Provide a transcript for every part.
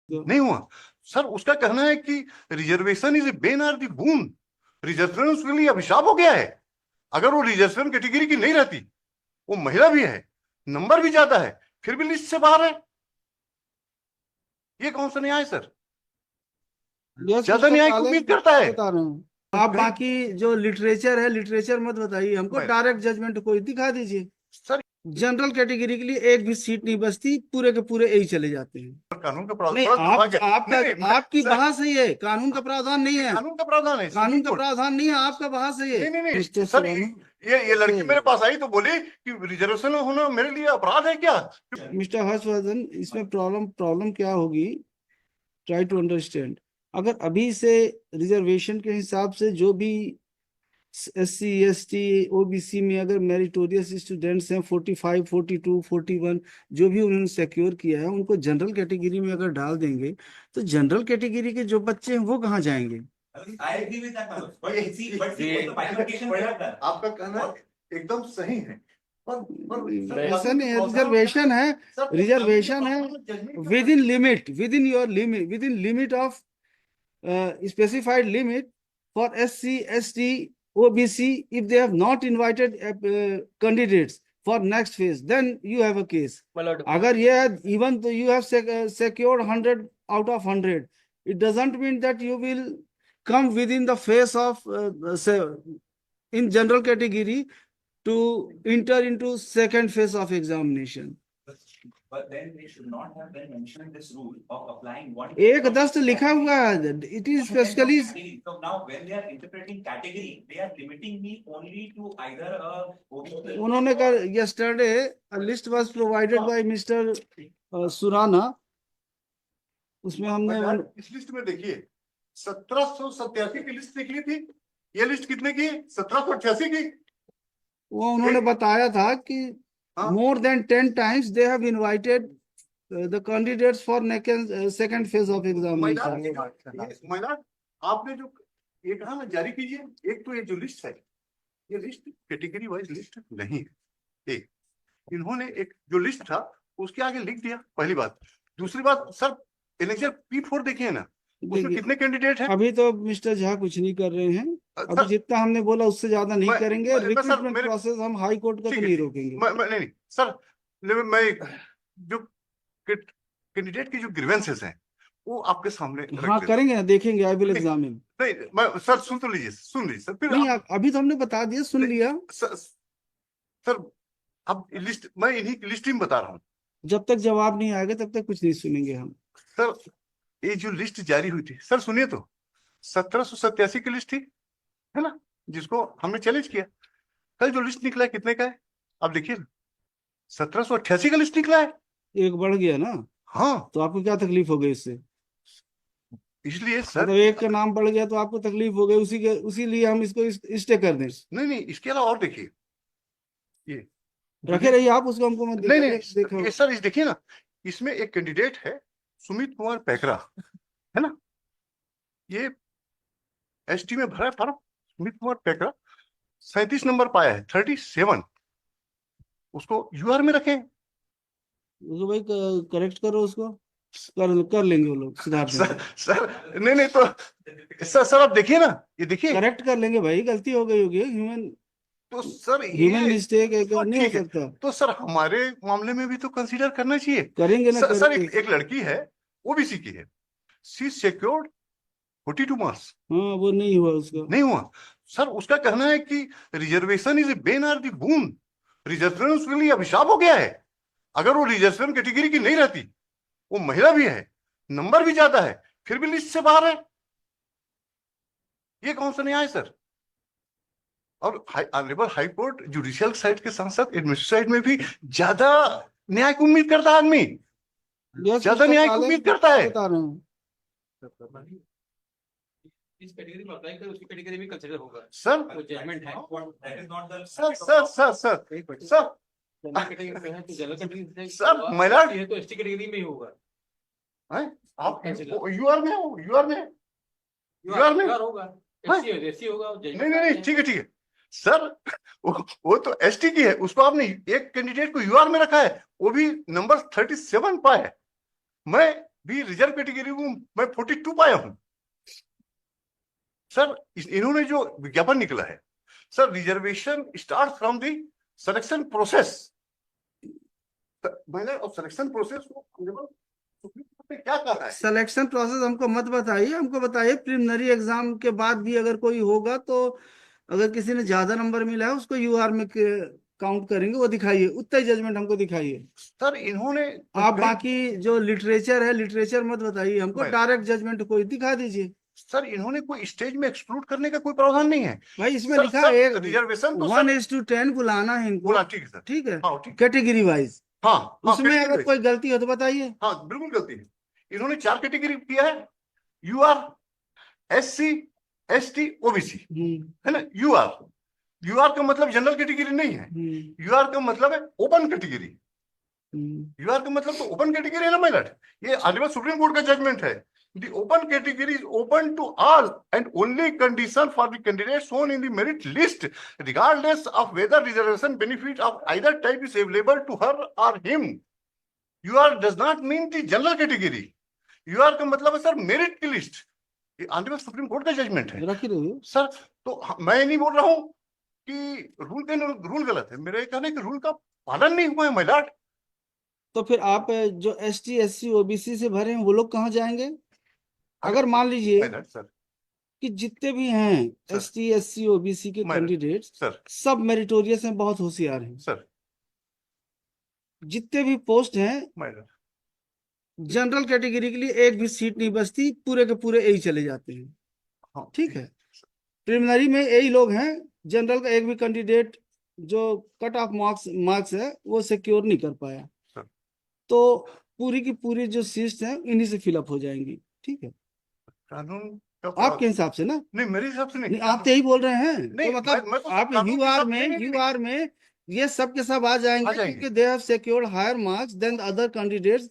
नहीं हुआ। सर उसका कहना है कि reservation is a bane or the boon, reservation उसके लिए अभिशाप हो गया है। अगर वो रिजर्वेशन कैटेगरी की नहीं रहती, वो महिला भी है, नंबर भी ज्यादा है, फिर भी लिस्ट से बाहर है। ये कौन सा न्याय सर? ज्यादा न्याय की उम्मीद करता है। बता रहे हूँ। आप बाकी जो लिटरेचर है, लिटरेचर मत बताइए हमको, डायरेक्ट जजमेंट कोई दिखा दीजिए। सर जनरल कैटेगरी के लिए एक भी सीट नहीं बचती, पूरे के पूरे यही चले जाते हैं। कानून का प्रावधान नहीं, आपका आपकी बहस सही है, कानून का प्रावधान नहीं है। कानून का प्रावधान है, कानून का प्रावधान नहीं है, आपका बहस सही है। नहीं नहीं नहीं सर, ये लड़की मेरे पास आई तो बोली कि रिजर्वेशन होना मेरे लिए अपराध है क्या? मिस्टर हर्षवर्धन, इसमें प्रॉब्लम क्या होगी, ट्राई टू अंडरस्टैंड। अगर अभी से रिजर्वेशन के हिसाब से जो भी SC ST OBC में अगर मेरिटोरियस स्टूडेंट्स हैं 45 42 41, जो भी उन्होंने सिक्योर किया है, उनको जनरल कैटेगरी में अगर डाल देंगे तो जनरल कैटेगरी के जो बच्चे हैं वो कहाँ जाएंगे? आपका कहना एकदम सही है, ऐसा नहीं है, रिजर्वेशन है, रिजर्वेशन है with in limit, with in limit of specified limit for SC ST OBC. If they have not invited candidates for next phase, then you have a case. अगर ये even though you have secured 100 out of 100, it doesn't mean that you will come within the phase of in general category to enter into second phase of examination. But then they should not have been mentioned this rule of applying one. एक दस्त लिखा हुआ है, it is specially. So now when they are interpreting category, they are limiting me only to either a. उन्होंने कहा yesterday a list was provided by Mr. Surana. उसमें हमने इस लिस्ट में देखिए 1787 की लिस्ट निकली थी। ये लिस्ट कितने की? 1788 की। वो उन्होंने बताया था कि more than 10 times they have invited the candidates for second phase of examination. आपने जो ये कहा ना जारी कीजिए, एक तो ये जो लिस्ट है, ये लिस्ट कैटेगरी वाइज लिस्ट नहीं है। एक इन्होंने एक जो लिस्ट था उसके आगे लिख दिया, पहली बात। दूसरी बात सर, इलेक्शन P4 देखिए ना, उसमें कितने कैंडिडेट हैं? अभी तो मिस्टर झा कुछ नहीं कर रहे हैं, अभी जितना हमने बोला उससे ज्यादा नहीं करेंगे। रिक्रूटमेंट प्रोसेस हम हाई कोर्ट का तो नहीं रोकेंगे। नहीं सर, मैं जो कैंडिडेट की जो ग्रीवेंसेस हैं वो आपके सामने हाँ करेंगे ना, देखेंगे, आई विल एग्जामिन। नहीं मैं सर सुन तो लीजिए सर, फिर नहीं अभी तो हमने बता दिया, सुन लिया सर। अब लिस्ट मैं इन्हीं की लिस्ट में बता रहा हूँ, जब तक जवाब नहीं आएगा तब तक कुछ नहीं सुनेंगे हम। सर ये जो लिस्ट जारी हुई थी सर, सुनिए तो, 1787 की लिस्ट थी, है ना, जिसको हमने चैलेंज किया। कल जो लिस्ट निकला है कितने का है आप देखिए, 1788 का लिस्ट निकला है। एक बढ़ गया ना? हाँ, तो आपको क्या तकलीफ हो गई इससे? इसलिए सर तो एक का नाम बढ़ गया तो आपको तकलीफ हो गई, उसी लिए हम इसको स्टे कर दें। नहीं इसके अलावा और देखिए, ये रखे रहिए आप उसको, हमको मत नहीं सर, इस देखिए ना, इसमें एक कैंडिडेट है सुमित कुमार पैकरा, है ना, ये ST में भरा है फॉर्म। सुमित कुमार पैकरा 37 नंबर पाया है, 37। उसको UR में रखें। उसको भाई करेक्ट करो, उसको कर लेंगे वो लोग, सुधार सर नहीं तो सर आप देखिए ना, ये देखिए करेक्ट कर लेंगे भाई, गलती हो गई होगी, ह्यूमन तो सर ह्यूमन मिस्टेक नहीं हो सकता। तो सर हमारे मामले में भी तो कंसीडर करना चाहिए। करेंगे ना सर एक लड़की है, OBC की है, सी सिक्योर्ड 42 मार्क्स। हाँ वो नहीं हुआ, उसका नहीं हुआ। सर उसका कहना है कि reservation is a bane or the boon, reservation उसके लिए अभिशाप हो गया है। अगर वो रिजर्वेशन कैटेगरी की नहीं रहती, वो महिला भी है, नंबर भी ज्यादा है, फिर भी लिस्ट से बाहर है। ये कौन सा न्याय सर? और honourable high court judicial side के साथ साथ एडमिनिस्ट्रेटिव साइड में भी ज्यादा न्याय की उम्मीद करता है आदमी, ज्यादा न्याय की उम्मीद करता है। बता रहे हैं इस कैटेगरी में अप्लाई कर, उसकी कैटेगरी में कंसीडर होगा सर। वो जजमेंट है सर सर महिला ये तो ST कैटेगरी में ही होगा। आप UR में हो, UR में होगा, SC होगा। नहीं ठीक है सर, वो तो ST की है, उसको आपने एक कैंडिडेट को UR में रखा है, वो भी नंबर 37 पाया है। मैं भी रिजर्व कैटेगरी को मैं 42 पाया हूं सर। इन्होंने जो विज्ञापन निकला है sir, reservation start from the selection process. मैंने और सिलेक्शन प्रोसेस को सुप्रीम कोर्ट ने क्या कहा है? सिलेक्शन प्रोसेस हमको मत बताइए, हमको बताइए प्रिलिमिनरी एग्जाम के बाद भी अगर कोई होगा तो अगर किसी ने ज्यादा नंबर मिला है उसको यूआर में काउंट करेंगे, वो दिखाइए, उतना ही जजमेंट हमको दिखाइए। सर इन्होंने आप बाकी जो लिटरेचर है, लिटरेचर मत बताइए हमको, मैं- डायरेक्ट जजमेंट कोई दिखा दीजिए। सर इन्होंने कोई स्टेज में एक्सक्लूड करने का कोई प्रावधान नहीं है भाई इसमें सर, लिखा सर, है रिजर्वेशन तो 1:10 बुलाना है इनको, बोला ठीक है सर। ठीक है, हाँ ठीक कैटेगरी वाइज। हाँ हाँ, उसमें category अगर wise। कोई गलती हो तो बताइए। हाँ बिल्कुल गलती है। इन्होंने 4 कैटेगरी किया है, यूआर, एससी, एसटी, ओबीसी, है ना। यूआर का मतलब जनरल कैटेगरी नहीं है, यूआर का मतलब है ओपन कैटेगरी। यूआर का मतलब तो ओपन कैटेगरी है ना माय लॉर्ड, ये ऑनरेबल सुप्रीम कोर्ट का जजमेंट है। The open category is open to all and only condition for the candidate shown in the merit list, regardless of whether reservation benefit of either type is available to her or him. UR does not mean the general category. UR का मतलब है sir merit की list. ये honourable supreme court का judgement है रखी रहिए। Sir. तो मैं नहीं बोल रहा हूं कि रूल गलत है, मेरा ये कहना है कि रूल का पालन नहीं हुआ है माय लॉर्ड। तो फिर आप जो एसटी, एससी, ओबीसी से भरे हैं वो लोग कहाँ जाएंगे? अगर मान लीजिए माय लॉर्ड सर, कि जितने भी हैं सर। एसटी, एससी, ओबीसी के मैं- कैंडिडेट्स सर सब मेरिटोरियस हैं, बहुत होशियार हैं, सर जितने भी पोस्ट हैं माय लॉर्ड, जनरल कैटेगरी के लिए एक भी सीट नहीं बचती, पूरे के पूरे यही चले जाते हैं, हाँ ठीक है। प्रिलिमिनरी में यही लोग हैं, जनरल का एक भी कैंडिडेट जो कट ऑफ मार्क्स है वो सिक्योर नहीं कर पाया, सर। तो पूरी की पूरी जो सीट्स हैं इन्हीं से फिलअप हो जाएंगी, ठीक है, कानून का आपके हिसाब से ना। नहीं, मेरे हिसाब से नहीं, नहीं। आप तो यही बोल रहे हैं, नहीं, तो मतलब मैं तो आप कानून के यूआर हिसाब- में नहीं, नहीं, यूआर में ये सब के सब आ जाएंगे, जाएंगे। क्योंकि they have secured higher marks than other candidates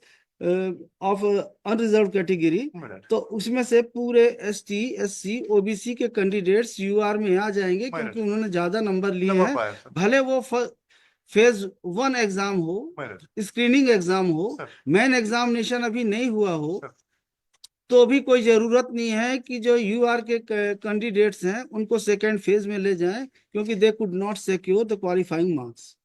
of unreserve category. My lord, तो उसमें से पूरे एसटी, एससी, ओबीसी के कैंडिडेट्स यूआर में आ जाएंगे, माय क्योंकि उन्होंने ज्यादा नंबर लिए नंबर हैं, पाया सर, भले वो फेज 1 एग्जाम हो, माय लॉर्ड, स्क्रीनिंग एग्जाम हो, सर, मेन एग्जामिनेशन अभी नहीं हुआ हो, सर। तो भी कोई जरूरत नहीं है कि जो यूआर के कैंडिडेट्स हैं उनको सेकेंड फेज में ले जाएं, क्योंकि they could not secure the qualifying marks.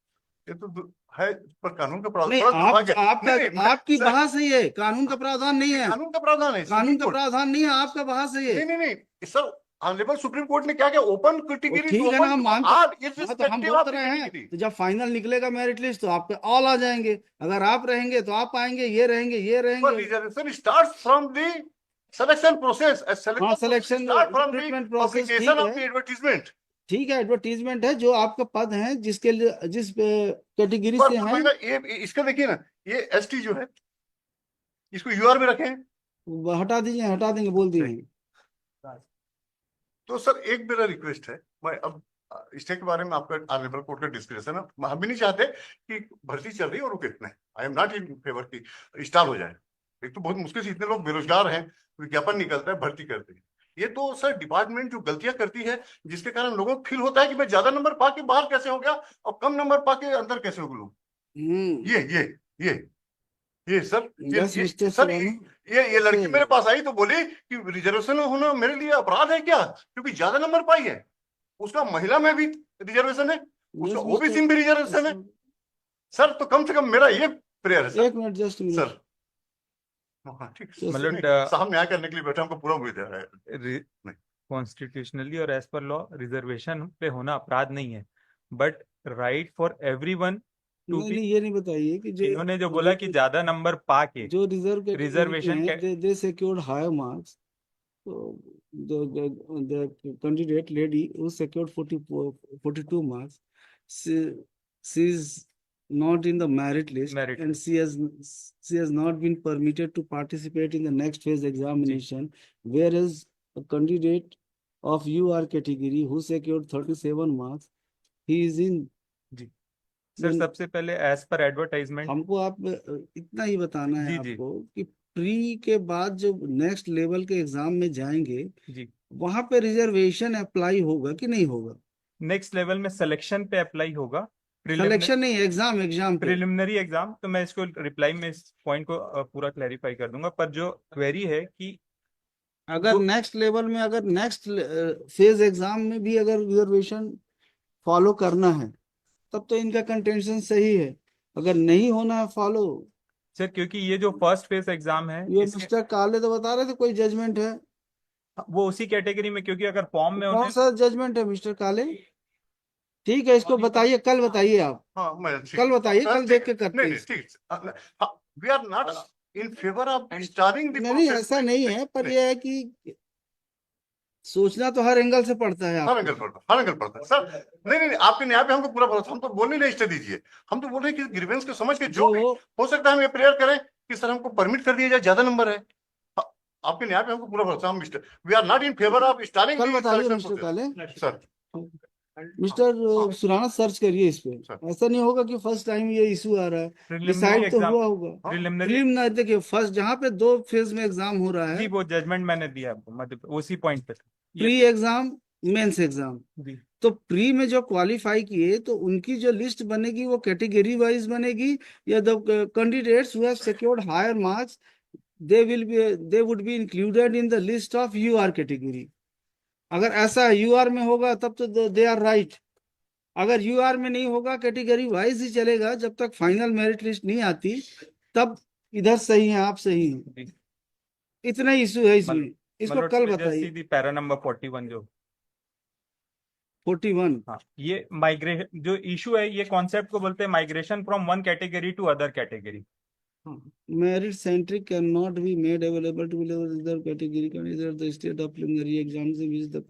ये तो है, पर कानून का प्रावधान नहीं, थोड़ा दुर्भाग्य है। आपका नहीं, मैं- आपकी सर, बहस है, ये कानून का प्रावधान नहीं है, कानून का प्रावधान है, कानून सुप्रीम का कोर्ट- प्रावधान नहीं है, आपका बहस है ये। नहीं नहीं नहीं सर, ऑनरेबल सुप्रीम कोर्ट ने क्या किया, ओपन वो कैटेगरी ठीक है ना, हम मानते ऑल हाँ, तो हम इर्रिस्पेक्टिव बोल ऑफ तो रहे हैं, कैटेगरी। तो जब फाइनल निकलेगा मेरिट लिस्ट तो आपके ऑल आ जाएंगे, अगर आप रहेंगे तो आप आएंगे, ये रहेंगे, ये पर रहेंगे। Reservation starts from the selection process, हाँ, selection start from the recruitment process, publication of the ठीक है, एडवर्टाइजमेंट। ठीक है, एडवर्टीजमेंट है, जो आपका पद है जिसके लिए जिस कैटेगरी पर से हैं ये इसका देखिए ना, ये एसटी जो है इसको यूआर में रखें। वो हटा दीजिए, हटा देंगे, बोल दिए हैं। तो सर एक मेरा रिक्वेस्ट है, मैं अब स्टे के बारे में आपका ऑनरेबल कोर्ट का डिस्कशन है, हम भी नहीं चाहते कि भर्ती चल रही है और रुके इतने, I am not in favour की स्टार्ट हो जाए। एक तो बहुत मुश्किल से इतने लोग बेरोजगार हैं, विज्ञापन निकलता है, भर्ती करते हैं। ये तो सर डिपार्टमेंट जो गलतियां करती है, जिसके कारण लोगों को फील होता है कि मैं ज्यादा नंबर पा के बाहर कैसे हो गया और कम नंबर पा के अंदर कैसे हो गया। ये सर, बस मिस्टर सर सुराना, ये लड़की मेरे पास आई तो बोली कि रिजर्वेशन होना मेरे लिए अपराध है क्या, क्योंकि ज्यादा नंबर पाई है। उसका महिला में भी रिजर्वेशन है, उसका Yes, ओबीसी Mr. में भी रिजर्वेशन है। सर तो कम से कम मेरा ये प्रेयर है सर। एक मिनट, जस्ट मिनट सर हाँ ठीक है, मतलब नहीं, साहब न्याय करने के लिए बैठे, हमको पूरा उम्मीद है। नहीं। कॉन्स्टिट्यूशनली और एज पर लॉ रिजर्वेशन पे होना अपराध नहीं है, but right for everyone to नहीं, बी। ये नहीं बताइए कि जो इन्होंने जो बोला कि ज्यादा नंबर पा के जो रिजर्व के reservation they secured higher marks, so the candidate lady who secured 42 marks, she is not in the merit list, Merit and she has not been permitted to participate in the next phase examination, whereas a candidate of UR category who secured 37 marks, he is in. Sir then सबसे पहले as per advertisement हमको आप इतना ही बताना है जी, जी। आपको कि pre के बाद जो नेक्स्ट लेवल के एग्जाम में जाएंगे जी, वहां पे रिजर्वेशन अप्लाई होगा कि नहीं होगा? नेक्स्ट लेवल में सिलेक्शन पे अप्लाई होगा, सिलेक्शन नहीं, एग्जाम एग्जाम पे। प्रिलिमिनरी एग्जाम, तो मैं इसको रिप्लाई में इस पॉइंट को पूरा क्लैरिफाई कर दूंगा। पर जो क्वेरी है कि अगर नेक्स्ट लेवल में, अगर नेक्स्ट फेज एग्जाम में भी अगर रिजर्वेशन फॉलो करना है तब तो इनका कंटेंशन सही है। अगर नहीं होना है फॉलो, सर क्योंकि ये जो फर्स्ट फेज एग्जाम है ये मिस्टर काले तो बता रहे थे कोई जजमेंट है। वो उसी कैटेगरी में, क्योंकि अगर फॉर्म में कौन उन्हें सा जजमेंट है मिस्टर काले? ठीक है, इसको बताइए, कल बताइए आप, हाँ मैं कल बताइए, कल देख के करते नहीं हैं। नहीं ठीक, we are not in favour of starting the नहीं ऐसा नहीं है, पर यह है कि सोचना तो हर एंगल से पड़ता है हर आपको। एंगल पड़ता, हर एंगल पड़ता है सर। नहीं नहीं नहीं, आपके न्याय पे हमको पूरा भरोसा, हम तो बोलने नहीं स्टे दीजिए, हम तो बोल रहे हैं कि ग्रीवेंस को समझ के जो भी जो हो सकता है हम ये प्रेयर करें कि सर हमको परमिट कर दिया जाए, ज्यादा नंबर है। आपके न्याय पे हमको पूरा भरोसा, हम we are not in favour of starting कल बताइए मिस्टर काले। सर। मिस्टर सुराना सर्च करिए इस पे, सर। ऐसा नहीं होगा कि फर्स्ट टाइम ये इशू आ रहा है, प्रिलिमिनरी डिसाइड तो एग्जाम, हुआ होगा। प्रिलिमिनरी प्रीलिमिनरी देखिए, फर्स्ट जहाँ पे 2 फेज में एग्जाम हो रहा जी है, वो जजमेंट मैंने दिया आपको, मतलब उसी पॉइंट पे ये प्री एग्जाम, मेंस एग्जाम। जी। तो प्री में जो क्वालिफाई किए तो उनकी जो लिस्ट बनेगी वो कैटेगरी वाइज बनेगी, या the candidates who have secured higher marks they would be included in the list of UR category. अगर ऐसा UR में होगा तब तो दे आर राइट। अगर UR में नहीं होगा, कैटेगरी वाइज ही चलेगा, जब तक फाइनल मेरिट लिस्ट नहीं आती तब इधर सही है, आप सही हैं। जी। इतना ही इशू है इसमें, इसको मतलब कल just बताइए। see the पैरा नंबर 41 जो 41 हाँ, ये माइग्रेशन जो इशू है, ये कॉन्सेप्ट को बोलते हैं migration from one category to other category. merit centric cannot be made available to other category candidates. The state of preliminary exams in which the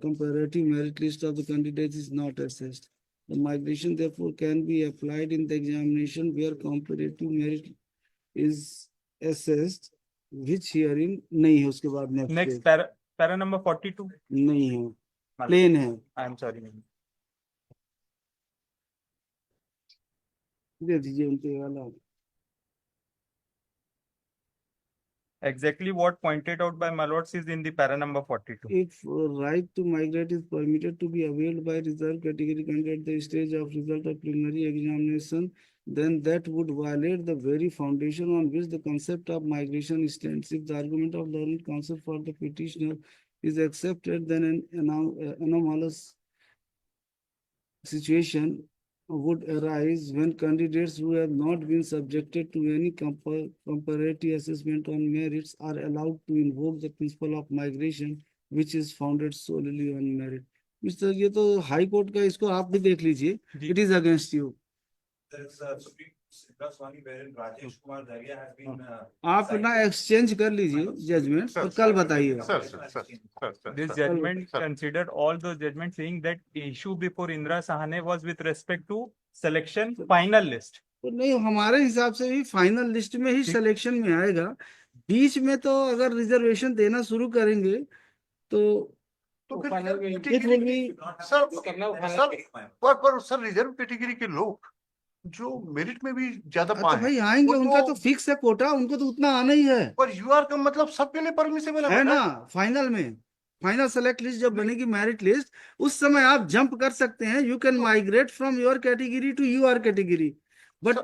comparative merit list of the candidates is not assessed. The migration therefore can be applied in the examination where comparative merit is assessed, which herein नहीं है। उसके बाद next para number 42 नहीं है, plane है। I am sorry, दे दीजिए उनके वाला। exactly what pointed out by my lords is in the para number 42. If right to migrate is permitted to be availed by reserved category candidate at the stage of result of preliminary examination, then that would violate the very foundation on which the concept of migration stands. If the argument of learned counsel for the petitioner is accepted, then an anomalous situation would arise when candidates who have not been subjected to any comparative assessment on merits are allowed to invoke the principle of migration, which is founded solely on merit. Mister, ये तो high court का, इसको आप भी देख लीजिए, जी। It is against you. आप ना एक्सचेंज कर लीजिए जजमेंट, तो कल बताइए। Sir sir sir sir sir This sir, judgment sir. considered all those judgments, saying that issue before Indra Sahane was with respect to selection final list. तो नहीं, हमारे हिसाब से भी फाइनल लिस्ट में ही ठीक। सिलेक्शन में आएगा। बीच में तो अगर रिजर्वेशन देना शुरू करेंगे तो तो फिर फाइनल में इट विल बी। सर करना सर पर सर रिजर्व कैटेगरी के लोग जो मेरिट में भी ज्यादा तो पाए भाई हैं, आएंगे, वो उनका तो फिक्स है कोटा, उनको तो उतना आना ही है पर यूआर का मतलब सबके लिए परमिसेबल है ना। फाइनल में, फाइनल सेलेक्ट लिस्ट जब बनेगी, मेरिट लिस्ट, उस समय आप जंप कर सकते हैं। You can migrate from your category to UR category, but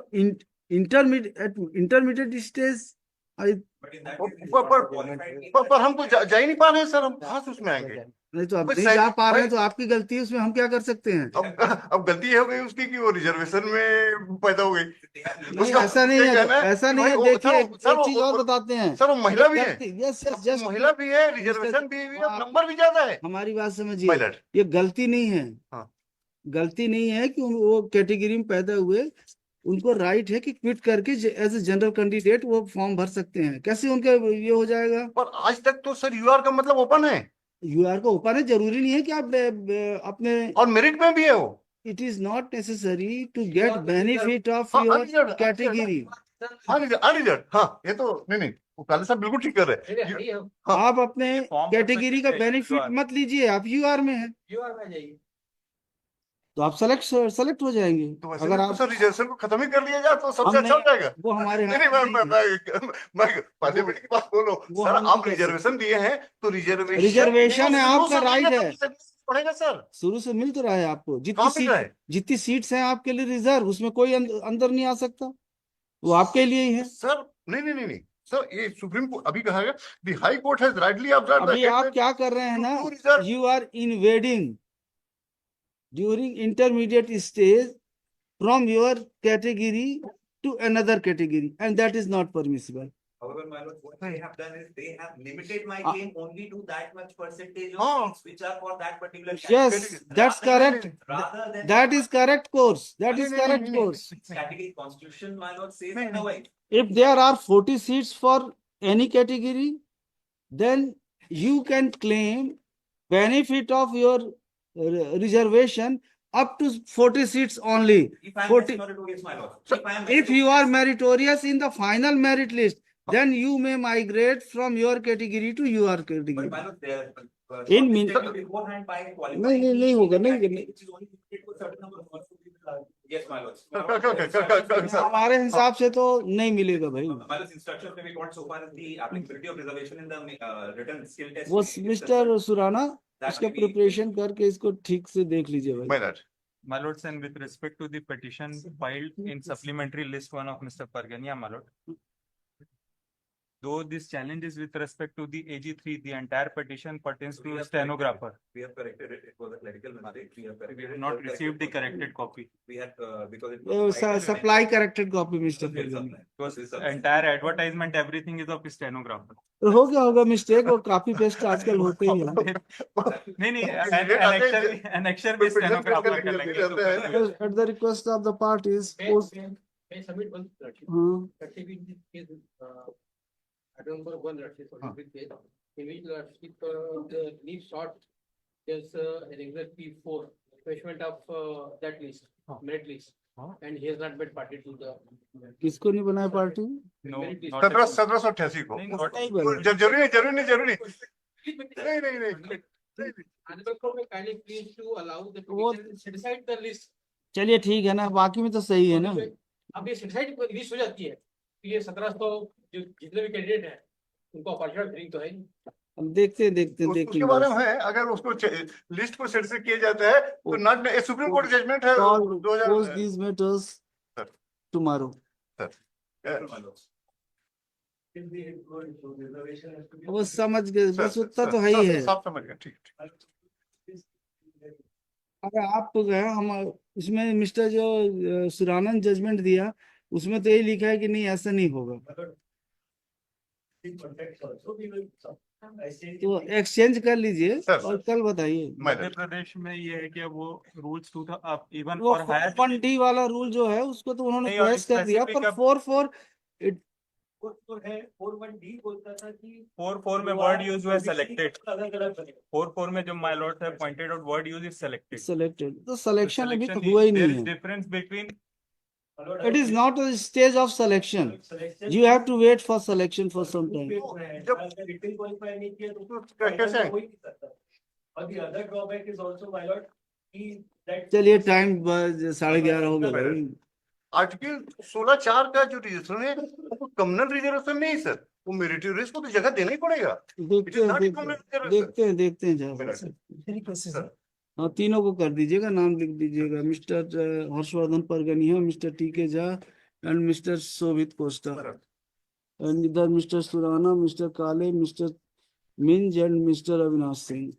intermediate stage पर हम तो जा ही नहीं पा रहे हैं सर, हम कहाँ से उसमें आएंगे? नहीं तो आप भाई नहीं जा पा रहे हैं भाई- तो आपकी गलती है, उसमें हम क्या कर सकते हैं? अब गलती ये हो गई उसकी कि वो रिजर्वेशन में पैदा हो गई। नहीं उसका ऐसा नहीं ये है, कहना है ऐसा कि नहीं भाई है। वो- देखिए सर, एक सर, चीज और बताते हैं। सर वो महिला भी है, यस यस जस्ट महिला भी है, रिजर्वेशन भी है, नंबर भी ज्यादा है। हमारी बात समझिए, पायलट ये गलती नहीं है। हाँ। गलती नहीं है कि वो कैटेगरी में पैदा हुए, उनको राइट है कि क्विट करके एज ए जनरल कैंडिडेट वो फॉर्म भर सकते हैं। कैसे उनका ये हो जाएगा? पर आज तक तो सर यूआर का मतलब ओपन है यूआर को ओपन है, जरूरी नहीं है कि आप अपने, और मेरिट में भी है वो। It is not necessary to get benefit of हाँ, योर unreserved, कैटेगरी। हाँ अनरिजर्व, हाँ ये तो नहीं वो काले साहब बिल्कुल ठीक कर रहे हैं। हाँ। आप अपने फॉर्म भर कैटेगरी का सकते हैं, बेनिफिट UR मत लीजिए, आप यूआर में है जाइए। तो आप सेलेक्ट हो जाएंगे। तो वैसे अगर भी आप तो सर रिजर्वेशन को खत्म ही कर लिया जाए तो सबसे हम अच्छा हो नहीं- जाएगा। वो हमारे नहीं मैं पार्लियामेंट की बात बोलो वो सर, हम आप नहीं कर रिजर्वेशन दिए हैं तो रिजर्वेशन रिजर्वेशन है, आपका राइट है। पड़ेगा सर। शुरू से मिल तो रहा है आपको, कहाँ मिल रहा है? जितनी सीट्स हैं आपके लिए रिजर्व, उसमें कोई अंदर नहीं आ सकता, वो आपके लिए ही है। सर नहीं नहीं नहीं नहीं सर, ये सुप्रीम कोर्ट अभी कहा गया, the high court has rightly observed अभी आप क्या कर रहे हैं ना, to reserve- you are invading during intermediate stage from your category to another category, and that is not permissible. However, my lord, what they have done is they have limited my Ah. claim only to that much percentage Oh. of seats which are for that particular Yes, category. that's correct. Rather than That is correct course. That is correct course. category constitution, my lord says नहीं, नहीं. otherwise. If there are 40 seats for any category, then you can claim benefit of your reservation up to 40 seats only. If I am 40 meritorious, my lord. So, If I am If you are meritorious in the final merit list, then you may migrate from your category to your But category. my lord, they are, In min- shortlisted beforehand by qualifying. नहीं होगा, नहीं category which is only limited to a certain number of votes. Yes, my lord. sir. हमारे हिसाब से तो नहीं मिलेगा भाई। My lord's instructions may be got so far as the applicability of reservation in the written skill test. वो is mister concerned. Surana That इसका may be- preparation करके इसको ठीक से देख लीजिए भाई। My lord. My lords, and with respect to the petition filed in supplementary list 1 of Mr. Pargania, my lord. Though this challenge is with respect to the AG3, the entire petition pertains We to have stenographer. We have corrected it. It was a clerical mistake. We have corrected. We have it. not It was received the corrected. corrected copy. We had, because it was. filed- supply corrected copy mister It was परगनी। supply. Because It was supply. entire advertisement, everything is of stenographer. तो हो गया होगा mistake, वो copy paste आजकल होते ही है। नहीं नहीं, ये आते हैं, annexure भी petition stenographer करके का देते लगेगा। रहते हैं। At the request of the parties, May submit one Rashi. हाँ, Rashi in this case, item number 1 Rashi for हाँ. this case. In which Rashi, the leave short is a regular P4, refreshment of that list, हाँ. merit list. हाँ. And he has not been party to the. किसको नहीं बनाया party? No, merit list. not at all. 1788 को नहीं, not- नहीं बना। जरूरी नहीं नहीं Honorable Court may kindly please to allow the वो- petitioner to set aside the list. चलिए ठीक है ना, बाकी में तो सही है ना। अब ये set aside लिस्ट हो जाती है, तो ये 1700 जो जितने भी कैंडिडेट हैं, उनको अपॉर्चुनिटी तो है ही। अब देखते हैं उसके बारे में है, अगर उसको लिस्ट को सेट से किया जाता है तो नॉट सुप्रीम कोर्ट जजमेंट है Close these matters Sir. tomorrow. वो समझ गए, बस उतना तो है ही है। सब समझ गए, ठीक अगर आप तो गए, हम इसमें मिस्टर जो सुरानंद जजमेंट दिया, उसमें तो यही लिखा है कि नहीं ऐसा नहीं होगा। तो एक्सचेंज कर लीजिए Sir, और कल बताइए। मध्य प्रदेश में ये है कि अब वो रूल्स टू था, अब इवन वो फॉर हायर 1D वाला रूल जो है उसको तो उन्होंने नहीं, और क्रैश कर दिया, specific पर अब- 4 41D बोलता था कि 4 में वर्ड यूज हुआ सेलेक्टेड। 4 में जो माय लॉर्ड है pointed out word use is selected. Selected, तो सिलेक्शन अभी तो हुआ ही नहीं है। Difference between It is not a stage of selection. You have to wait for selection for some time. Written qualify नहीं किया तो कैसे है? हो ही नहीं सकता। और the other drawback is also, my lord, कि that चलिए टाइम 11:30 हो गया भाई। आर्टिकल 16(4) का जो रिजर्वेशन है वो कम्युनल रिजर्वेशन नहीं सर, वो मेरिटोरियस को तो जगह देना ही पड़ेगा। देखते हैं not देखते common हैं reservation. देखते हैं जरा। हाँ, तीनों को कर दीजिएगा, नाम लिख दीजिएगा। Mister Harshvardhan Pargania, mister T K. Jha and mister Shobhit Costa, and इधर mister Surana, mister Kale, mister Minj and mister Avinash Singh.